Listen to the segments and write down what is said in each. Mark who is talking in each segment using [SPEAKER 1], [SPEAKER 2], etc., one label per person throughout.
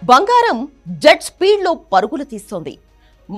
[SPEAKER 1] బంగారం జెట్ స్పీడ్లో పరుగులు తీస్తోంది.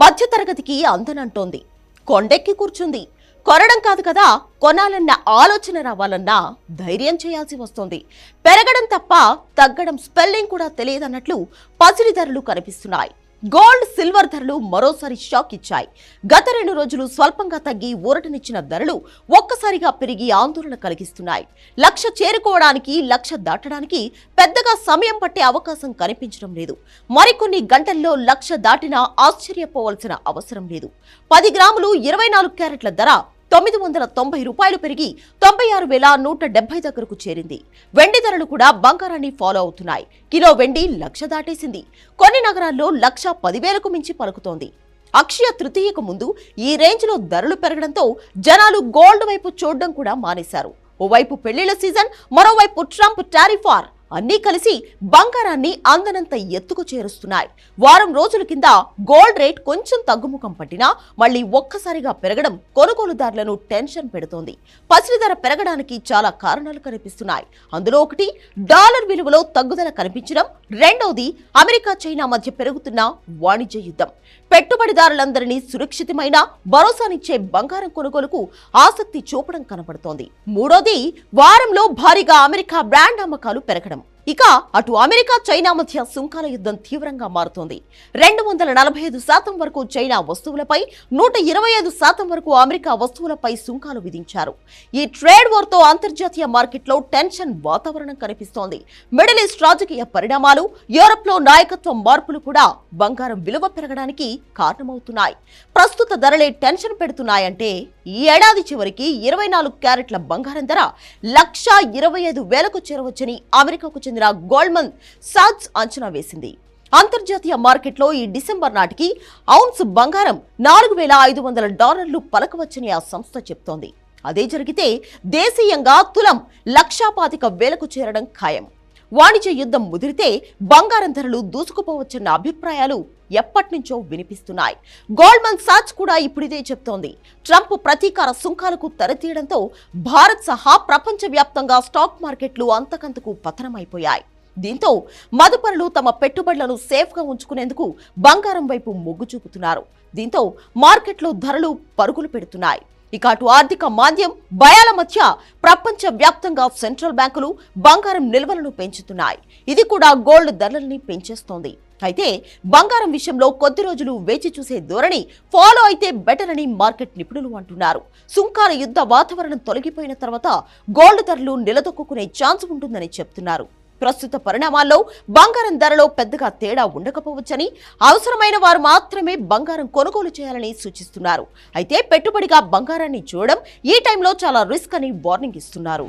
[SPEAKER 1] మధ్యతరగతికి అందనంటోంది. కొండెక్కి కూర్చుంది. కొనడం కాదు కదా, కొనాలన్న ఆలోచన రావాలన్నా ధైర్యం చేయాల్సి వస్తోంది. పెరగడం తప్ప తగ్గడం స్పెల్లింగ్ కూడా తెలియదన్నట్లు పసిడి ధరలు కనిపిస్తున్నాయి. గోల్డ్, సిల్వర్ ధరలు మరోసారి షాక్ ఇచ్చాయి. గత 2 రోజులు స్వల్పంగా తగ్గి ఊరటనిచ్చిన ధరలు ఒక్కసారిగా పెరిగి ఆందోళన కలిగిస్తున్నాయి. 1,00,000 చేరుకోవడానికి 1,00,000 దాటడానికి పెద్దగా సమయం పట్టే అవకాశం కనిపించడం లేదు. మరికొన్ని గంటల్లో 1,00,000 దాటినా ఆశ్చర్యపోవాల్సిన అవసరం లేదు. 10 గ్రాములు 24 క్యారెట్ల ధర ₹990 పెరిగి 96,170 దగ్గరకు చేరింది. వెండి ధరలు కూడా బంగారాన్ని ఫాలో అవుతున్నాయి. కిలో వెండి 1,00,000 దాటేసింది. కొన్ని నగరాల్లో 1,10,000కు మించి పలుకుతోంది. అక్షయ తృతీయకు ముందు ఈ రేంజ్లో ధరలు పెరగడంతో జనాలు గోల్డ్ వైపు చూడడం కూడా మానేశారు. ఓవైపు పెళ్లిళ్ల సీజన్, మరోవైపు ట్రంప్ టారిఫ్ వార్ అన్నీ కలిసి బంగారాన్ని అందనంత ఎత్తుకు చేరుస్తున్నాయి. వారం రోజుల కింద గోల్డ్ రేట్ కొంచెం తగ్గుముఖం పట్టినా మళ్లీ ఒక్కసారిగా పెరగడం కొనుగోలుదారులను టెన్షన్ పెడుతోంది. పసిడి ధర పెరగడానికి చాలా కారణాలు కనిపిస్తున్నాయి. అందులో ఒకటి డాలర్ విలువలో తగ్గుదల కనిపించడం, రెండోది అమెరికా, చైనా మధ్య పెరుగుతున్న వాణిజ్య యుద్ధం. పెట్టుబడిదారులందరినీ సురక్షితమైన భరోసానిచ్చే బంగారం కొనుగోలుకు ఆసక్తి చూపడం కనబడుతోంది. మూడోది వారంలో భారీగా అమెరికా బ్రాండ్ అమ్మకాలు పెరగడం. ఇక అటు అమెరికా, చైనా మధ్య సుంకాల యుద్ధం తీవ్రంగా మారుతోంది. 245% వరకు చైనా వస్తువులపై, 125% వరకు అమెరికా వస్తువులపై సుంకాలు విధించారు. ఈ ట్రేడ్ వార్తో అంతర్జాతీయ మార్కెట్లో టెన్షన్ వాతావరణం కనిపిస్తోంది. మిడిల్ ఈస్ట్ రాజకీయ పరిణామాలు, యూరప్లో నాయకత్వం మార్పులు కూడా బంగారం విలువ పెరగడానికి కారణమవుతున్నాయి. ప్రస్తుత ధరలే టెన్షన్ పెడుతున్నాయంటే ఈ ఏడాది చివరికి 24 క్యారెట్ల బంగారం ధర 1,25,000కు చేరవచ్చని అమెరికాకు చెందిన గోల్డ్మన్ సాచ్స్ అంచనా వేసింది. అంతర్జాతీయ మార్కెట్లో ఈ డిసెంబర్ నాటికి ఔన్స్ బంగారం $4,500 పలకవచ్చని ఆ సంస్థ చెప్తోంది. అదే జరిగితే దేశీయంగా తులం 1,25,000కు చేరడం ఖాయం. వాణిజ్య యుద్ధం ముదిరితే బంగారం ధరలు దూసుకుపోవచ్చన్న అభిప్రాయాలు ఎప్పటినుంచో వినిపిస్తున్నాయి. గోల్డ్మన్ సాచ్ కూడా ఇప్పుడిదే చెప్తోంది. ట్రంప్ ప్రతీకార సుంకాలకు తెరతీయడంతో భారత్ సహా ప్రపంచవ్యాప్తంగా స్టాక్ మార్కెట్లు అంతకంతకు పతనమైపోయాయి. దీంతో మదుపరులు తమ పెట్టుబడులను సేఫ్గా ఉంచుకునేందుకు బంగారం వైపు మొగ్గు చూపుతున్నారు. దీంతో మార్కెట్లో ధరలు పరుగులు పెడుతున్నాయి. ఇక అటు ఆర్థిక మాంద్యం, భయాల మధ్య ప్రపంచ వ్యాప్తంగా సెంట్రల్ బ్యాంకులు బంగారం నిల్వలను పెంచుతున్నాయి. ఇది కూడా గోల్డ్ ధరలని పెంచేస్తోంది. అయితే బంగారం విషయంలో కొద్ది రోజులు వేచి చూసే ధోరణి ఫాలో అయితే బెటర్ అని మార్కెట్ నిపుణులు అంటున్నారు. సుంకాల యుద్ధ వాతావరణం తొలగిపోయిన తర్వాత గోల్డ్ ధరలు నిలదొక్కునే ఛాన్స్ ఉంటుందని చెప్తున్నారు. ప్రస్తుత పరిణామాల్లో బంగారం ధరలో పెద్దగా తేడా ఉండకపోవచ్చని, అవసరమైన వారు మాత్రమే బంగారం కొనుగోలు చేయాలని సూచిస్తున్నారు. అయితే పెట్టుబడిగా బంగారాన్ని చూడడం ఈ టైంలో చాలా రిస్క్ అని వార్నింగ్ ఇస్తున్నారు.